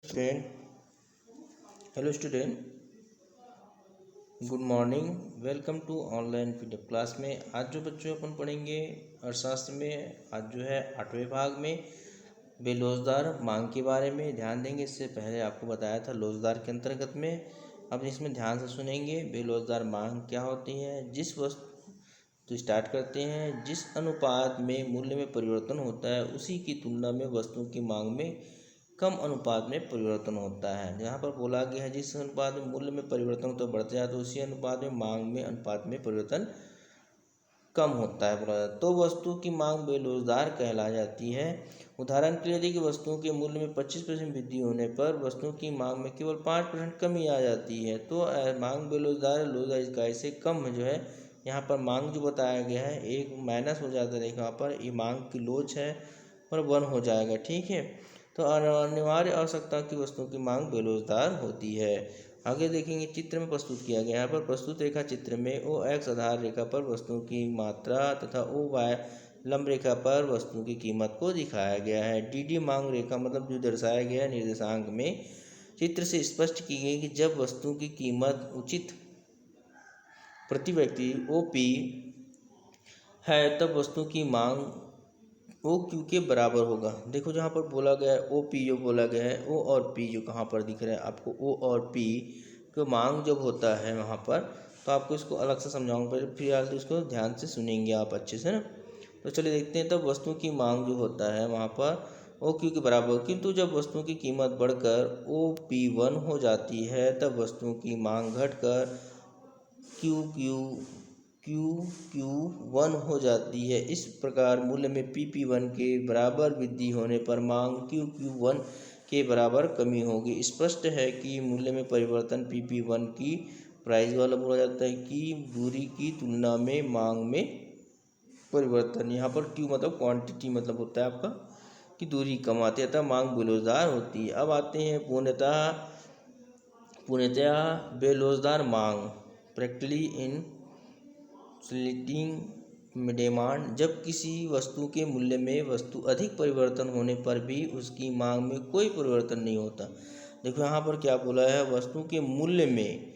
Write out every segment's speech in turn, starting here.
Student hello student, good morning. Welcome to online PDF class में। आज जो बच्चों अपन पढ़ेंगे अर्थशास्त्र में, आज जो है 8वें भाग में बेरोजगार मांग के बारे में ध्यान देंगे। इससे पहले आपको बताया था रोजगार के अंतर्गत में। अब इसमें ध्यान से सुनेंगे बेरोजगार मांग क्या होती है। जिस वस्तु तो स्टार्ट करते हैं। जिस अनुपात में मूल्य में परिवर्तन होता है उसी की तुलना में वस्तुओं की मांग में कम अनुपात में परिवर्तन होता है। यहाँ पर बोला गया है जिस अनुपात में मूल्य में परिवर्तन तो बढ़ता है तो उसी अनुपात में मांग में अनुपात में परिवर्तन कम होता है बोला जाता है। तो वस्तु की मांग बेरोजगार कहला जाती है। उदाहरण के लिए यदि कि वस्तुओं के मूल्य में 25% वृद्धि होने पर वस्तुओं की मांग में केवल 5% कमी आ जाती है तो मांग बेरोजगार रोजगार इकाई से कम जो है। यहाँ पर मांग जो बताया गया है एक माइनस हो जाता है। देखो यहाँ पर ये मांग की लोच है और 1 हो जाएगा, ठीक है। तो अनिवार्य आवश्यकता की वस्तुओं की मांग बेरोजगार होती है। आगे देखेंगे चित्र में प्रस्तुत किया गया। यहाँ पर प्रस्तुत रेखा चित्र में ओ एक्स आधार रेखा पर वस्तुओं की मात्रा तथा ओ वाई लंब रेखा पर वस्तुओं की कीमत को दिखाया गया है। डी मांग रेखा मतलब जो दर्शाया गया है निर्देशांक में चित्र से स्पष्ट की गई कि जब वस्तुओं की कीमत उचित प्रति व्यक्ति OP है तब वस्तुओं की मांग OQ के बराबर होगा। देखो जहाँ पर बोला गया है OP जो बोला गया है O और P जो कहाँ पर दिख रहा है आपको O और P को मांग जब होता है वहाँ पर तो आपको इसको अलग से समझाऊंगा, पहले फिलहाल तो इसको ध्यान से सुनेंगे आप अच्छे से ना। तो चलिए देखते हैं। तब वस्तुओं की मांग जो होता है वहाँ पर OQ के बराबर, किंतु जब वस्तुओं की कीमत बढ़कर OP1 हो जाती है तब वस्तुओं की मांग घटकर QQ1 हो जाती है। इस प्रकार मूल्य में PP1 के बराबर वृद्धि होने पर मांग QQ1 के बराबर कमी होगी। स्पष्ट है कि मूल्य में परिवर्तन PP1 की प्राइस वाला बोला जाता है कि दूरी की तुलना में मांग में परिवर्तन। यहाँ पर Q मतलब क्वांटिटी मतलब होता है आपका कि दूरी कम आती है तब मांग बेरोजगार होती है। अब आते हैं पूर्णतया बेरोजगार मांग प्रैक्टिकली इन स्लिटिंग डिमांड। जब किसी वस्तु के मूल्य में वस्तु अधिक परिवर्तन होने पर भी उसकी मांग में कोई परिवर्तन नहीं होता। देखो यहाँ पर क्या बोला है, वस्तु के मूल्य में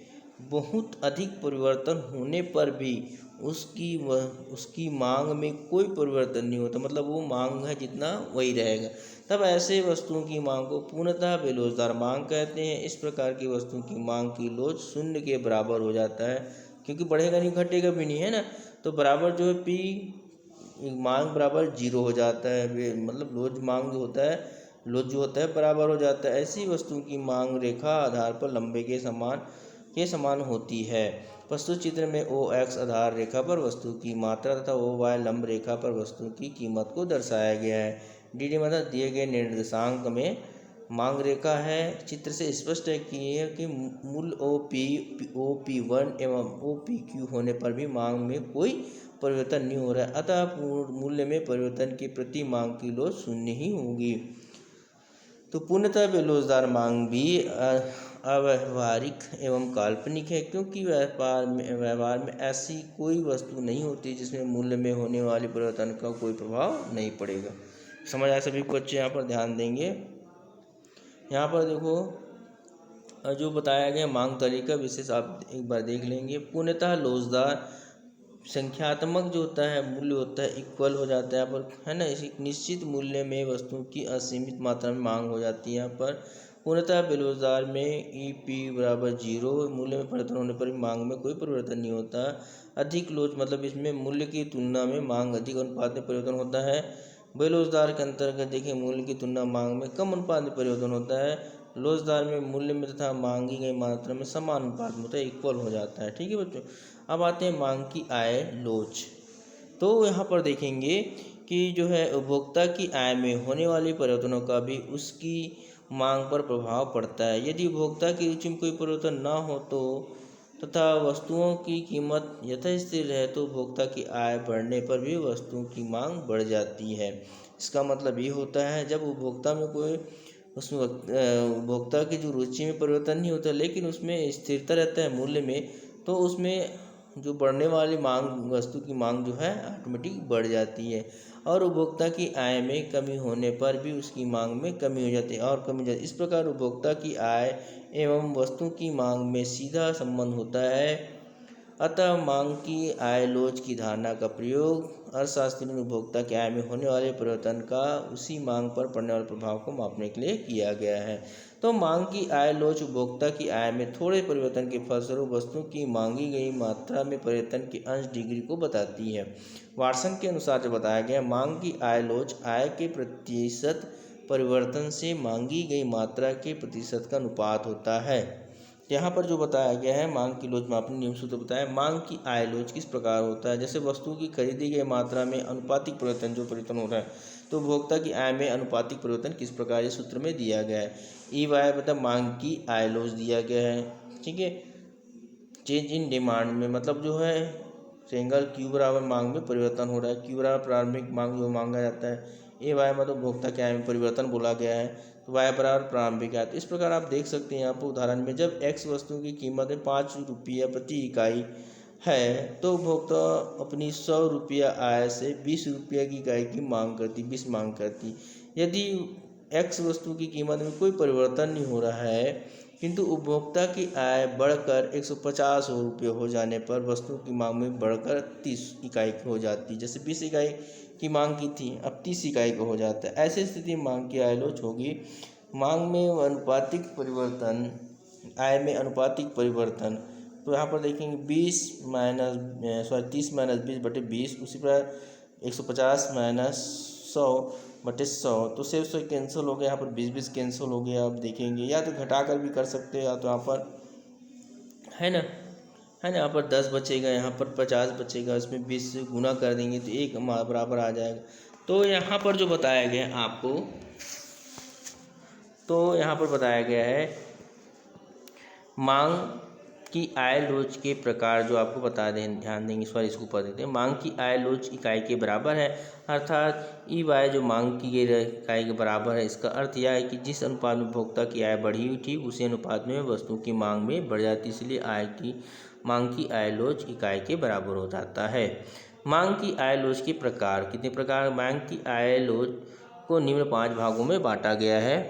बहुत अधिक परिवर्तन होने पर भी उसकी मांग में कोई परिवर्तन नहीं होता, मतलब वो मांग है जितना वही रहेगा। तब ऐसे वस्तुओं की मांग को पूर्णतः बेरोजगार मांग कहते हैं। इस प्रकार की वस्तुओं की मांग की लोच शून्य के बराबर हो जाता है, क्योंकि बढ़ेगा नहीं घटेगा भी नहीं है ना। तो बराबर जो है P मांग बराबर 0 हो जाता है, मतलब लोच मांग जो होता है लोच जो होता है बराबर हो जाता है। ऐसी वस्तुओं की मांग रेखा आधार पर लंबे के समान होती है। प्रस्तुत चित्र में OX आधार रेखा पर वस्तु की मात्रा तथा OY लंब रेखा पर वस्तु की कीमत को दर्शाया गया है। डी मतलब दिए गए निर्देशांक में मांग रेखा है। चित्र से स्पष्ट है कि मूल OP1 एवं OPQ होने पर भी मांग में कोई परिवर्तन नहीं हो रहा है, अतः मूल्य में परिवर्तन की प्रति मांग की लोच शून्य ही होगी। तो पूर्णतः बेरोजगार मांग भी अव्यावहारिक एवं काल्पनिक है, क्योंकि व्यवहार में ऐसी कोई वस्तु नहीं होती जिसमें मूल्य में होने वाले परिवर्तन का कोई प्रभाव नहीं पड़ेगा। समझ आया सभी बच्चे? यहाँ पर ध्यान देंगे। यहाँ पर देखो जो बताया गया मांग तरीका विशेष आप एक बार देख लेंगे। पूर्णतः रोजगार संख्यात्मक जो होता है मूल्य होता है इक्वल हो जाता है यहाँ पर, है ना। इसी निश्चित मूल्य में वस्तुओं की असीमित मात्रा में मांग हो जाती है। यहाँ पर पूर्णतः बेरोजगार में EP बराबर 0 मूल्य में परिवर्तन होने पर भी मांग में कोई परिवर्तन नहीं होता। अधिक लोच मतलब इसमें मूल्य की तुलना में मांग अधिक अनुपात में परिवर्तन होता है। बेरोजगार के अंतर्गत देखिए मूल्य की तुलना मांग में कम अनुपात में परिवर्तन होता है। रोजगार में मूल्य में तथा मांगी गई मात्रा में समान अनुपात में होता है, इक्वल हो जाता है, ठीक है बच्चों। अब आते हैं मांग की आय लोच। तो यहाँ पर देखेंगे कि जो है उपभोक्ता की आय में होने वाले परिवर्तनों का भी उसकी मांग पर प्रभाव पड़ता है। यदि उपभोक्ता की रुचि में कोई परिवर्तन ना हो तो तथा वस्तुओं की कीमत यथास्थिर रहे तो उपभोक्ता की आय बढ़ने पर भी वस्तुओं की मांग बढ़ जाती है। इसका मतलब ये होता है जब उपभोक्ता में कोई उसमें उपभोक्ता की जो रुचि में परिवर्तन नहीं होता लेकिन उसमें स्थिरता रहता है मूल्य में, तो उसमें जो बढ़ने वाली मांग, वस्तु की मांग जो है ऑटोमेटिक बढ़ जाती है, और उपभोक्ता की आय में कमी होने पर भी उसकी मांग में कमी हो जाती है और कमी जाती है। इस प्रकार उपभोक्ता की आय एवं वस्तु की मांग में सीधा संबंध होता है। अतः मांग की आय लोच की धारणा का प्रयोग अर्थशास्त्री ने उपभोक्ता की आय में होने वाले परिवर्तन का उसी मांग पर पड़ने वाले प्रभाव को मापने के लिए किया गया है। तो मांग की आय लोच उपभोक्ता की आय में थोड़े परिवर्तन के फलस्वरूप वस्तु की मांगी गई मात्रा में परिवर्तन के अंश डिग्री को बताती है। वाटसन के अनुसार जो बताया गया, मांग की आय लोच आय के प्रतिशत परिवर्तन से मांगी गई मात्रा के प्रतिशत का अनुपात होता है। यहाँ पर जो बताया गया है, मांग की लोच मापने नियम सूत्र बताया। मांग की आय लोच किस प्रकार होता है? जैसे वस्तु की खरीदी गई मात्रा में अनुपातिक परिवर्तन, जो परिवर्तन हो रहा है, तो उपभोक्ता की आय में अनुपातिक परिवर्तन किस प्रकार, ये सूत्र में दिया गया है। ई वाई मतलब मांग की आय लोच दिया गया है। ठीक है, चेंज इन डिमांड में मतलब जो है सिंगल क्यू बराबर मांग में परिवर्तन हो रहा है। क्यू बराबर प्रारंभिक मांग जो मांगा जाता है। ए वाई मतलब उपभोक्ता की आय में परिवर्तन बोला गया है, तो वाई बराबर प्रारंभिक आय। तो इस प्रकार आप देख सकते हैं यहाँ पर उदाहरण में, जब एक्स वस्तु की कीमत है 5 रुपया प्रति इकाई है, तो उपभोक्ता अपनी 100 रुपया आय से 20 रुपया की इकाई की मांग करती, 20 मांग करती। यदि एक्स वस्तु की कीमत में कोई परिवर्तन नहीं हो रहा है, किंतु उपभोक्ता की आय बढ़कर 150 रुपये हो जाने पर वस्तु की मांग में बढ़कर 30 इकाई की हो जाती है। जैसे 20 इकाई की मांग की थी, अब 30 इकाई का हो जाता है। ऐसी स्थिति में मांग की आय लोच होगी। मांग में अनुपातिक परिवर्तन, आय में अनुपातिक परिवर्तन, तो यहाँ पर देखेंगे 30 माइनस 20/20, उसी प्रकार 150 माइनस 100/100, तो सिर्फ 100 कैंसिल हो गया, यहाँ पर 20 कैंसिल हो गया। आप देखेंगे या तो घटा कर भी कर सकते हैं, या तो यहाँ पर है ना, यहाँ पर 10 बचेगा, यहाँ पर 50 बचेगा, इसमें 20 से गुना कर देंगे तो 1 बराबर आ जाएगा। तो यहाँ पर जो बताया गया है आपको, तो यहाँ पर बताया गया है मांग की आय लोच के प्रकार जो आपको बता दें, ध्यान देंगे, इस बार इसको पढ़ देते हैं। मांग की आय लोच इकाई के बराबर है, अर्थात ई वाई जो मांग की गई इकाई के बराबर है। इसका अर्थ यह है कि जिस अनुपात में उपभोक्ता की आय बढ़ी हुई थी, उसी अनुपात में वस्तु की मांग में बढ़ जाती, इसलिए मांग की आय लोच इकाई के बराबर हो जाता है। मांग की आय लोच के प्रकार, कितने प्रकार? मांग की आय लोच को निम्न 5 भागों में बांटा गया है।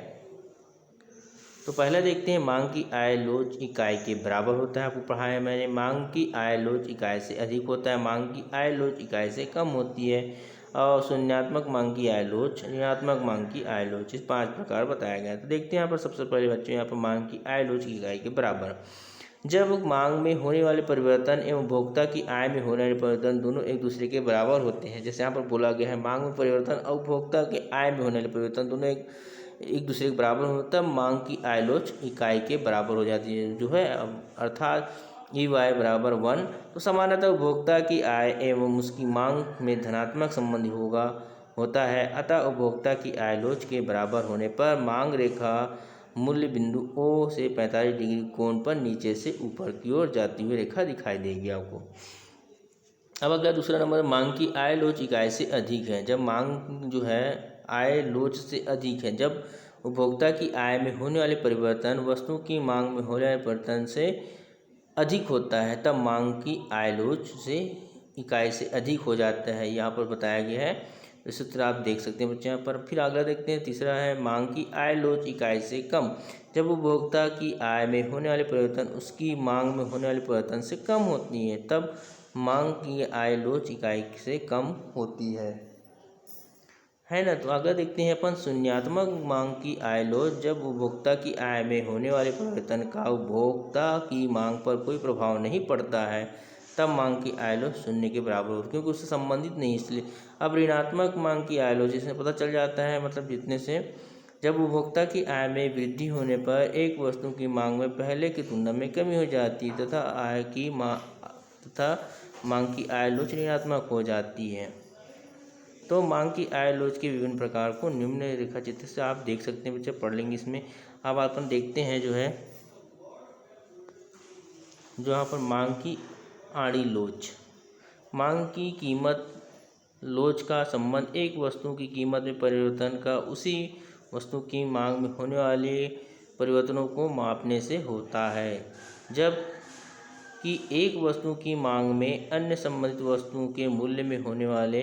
तो पहले देखते हैं, मांग की आय लोच इकाई के बराबर होता है, आपको पढ़ाया मैंने। मांग की आय लोच इकाई से अधिक होता है, मांग की आय लोच इकाई से कम होती है, और शून्यात्मक मांग की आय लोच, ऋणात्मक मांग की आय लोच, इस 5 प्रकार बताया गया है। तो देखते हैं यहाँ पर सबसे पहले बच्चों, यहाँ पर मांग की आय लोच की इकाई के बराबर। जब मांग में होने वाले परिवर्तन एवं उपभोक्ता की आय में होने वाले परिवर्तन दोनों एक दूसरे के बराबर होते हैं, जैसे यहाँ पर बोला गया है मांग में परिवर्तन और उपभोक्ता की आय में होने वाले परिवर्तन दोनों एक दूसरे के बराबर होता है, मांग की आय लोच इकाई के बराबर हो जाती है, जो है अर्थात ई वाई बराबर 1। तो सामान्यतः उपभोक्ता की आय एवं उसकी मांग में धनात्मक संबंध होता है, अतः उपभोक्ता की आय लोच के बराबर होने पर मांग रेखा मूल्य बिंदु O से 45 डिग्री कोण पर नीचे से ऊपर की ओर जाती हुई रेखा दिखाई देगी आपको। अब अगला दूसरा नंबर, मांग की आय लोच इकाई से अधिक है। जब मांग जो है आय लोच से अधिक है, जब उपभोक्ता की आय में होने वाले परिवर्तन वस्तु की मांग में होने वाले परिवर्तन से अधिक होता है, तब मांग की आय लोच से इकाई से अधिक हो जाता है, यहाँ पर बताया गया है। इसी तरह आप देख सकते हैं बच्चे यहाँ पर। फिर अगला देखते हैं, तीसरा है मांग की आय लोच इकाई से कम। जब उपभोक्ता की आय में होने वाले परिवर्तन उसकी मांग में होने वाले परिवर्तन से कम होती है, तब मांग की आय लोच इकाई से कम होती है ना। तो अगला देखते हैं अपन, शून्यात्मक मांग की आय लोच। जब उपभोक्ता की आय में होने वाले परिवर्तन का उपभोक्ता की मांग पर कोई प्रभाव नहीं पड़ता है, तब मांग की आय लोच शून्य के बराबर होती है, क्योंकि उससे संबंधित नहीं, इसलिए। अब ऋणात्मक मांग की आय लोच, जिसमें पता चल जाता है मतलब जितने से, जब उपभोक्ता की आय में वृद्धि होने पर एक वस्तु की मांग में पहले की तुलना में कमी हो जाती है तथा मांग की आय लोच ऋणात्मक हो जाती है। तो मांग की आय लोच के विभिन्न प्रकार को निम्न रेखा चित्र से आप देख सकते हैं, बच्चे पढ़ लेंगे इसमें। अब अपन देखते हैं जो यहाँ पर मांग की आड़ी लोच। मांग की कीमत लोच का संबंध एक वस्तु की कीमत में परिवर्तन का उसी वस्तु की मांग में होने वाले परिवर्तनों को मापने से होता है। जब कि एक वस्तु की मांग में अन्य संबंधित वस्तुओं के मूल्य में होने वाले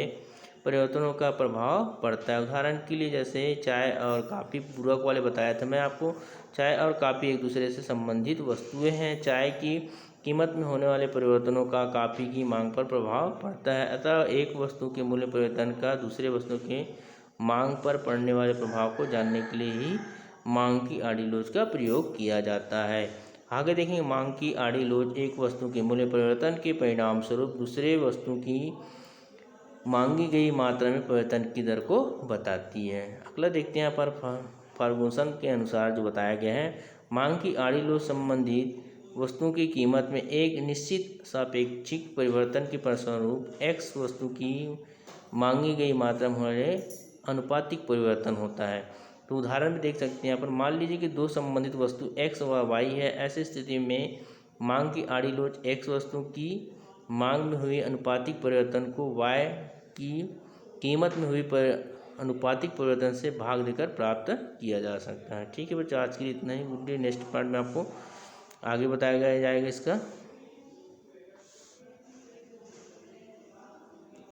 परिवर्तनों का प्रभाव पड़ता है। उदाहरण के लिए जैसे चाय और काफ़ी, पूर्वक वाले बताया था मैं आपको, चाय और काफ़ी एक दूसरे से संबंधित वस्तुएं हैं। चाय की कीमत में होने वाले परिवर्तनों का काफ़ी की मांग पर प्रभाव पड़ता है। अतः एक वस्तु के मूल्य परिवर्तन का दूसरे वस्तु के मांग पर पड़ने वाले प्रभाव को जानने के लिए ही मांग की आड़ी लोच का प्रयोग किया जाता है। आगे देखेंगे, मांग की आड़ी लोच एक वस्तु के मूल्य परिवर्तन के परिणाम स्वरूप दूसरे वस्तु की मांगी गई मात्रा में परिवर्तन की दर को बताती है। अगला देखते हैं यहाँ पर फर्गुसन के अनुसार जो बताया गया है, मांग की आड़ी लोच संबंधित वस्तुओं की कीमत में एक निश्चित सापेक्षिक परिवर्तन के परिणामस्वरूप एक्स वस्तु की मांगी गई मात्रा में होने अनुपातिक परिवर्तन होता है। तो उदाहरण में देख सकते हैं यहाँ पर, मान लीजिए कि दो संबंधित वस्तु x व y है। ऐसी स्थिति में मांग की आड़ी लोच x वस्तु की मांग में हुई अनुपातिक परिवर्तन को y की कीमत में हुई अनुपातिक परिवर्तन से भाग देकर प्राप्त किया जा सकता है। ठीक है बच्चों, आज के लिए इतना ही। Good day. नेक्स्ट पार्ट में आपको आगे बताया जाएगा इसका।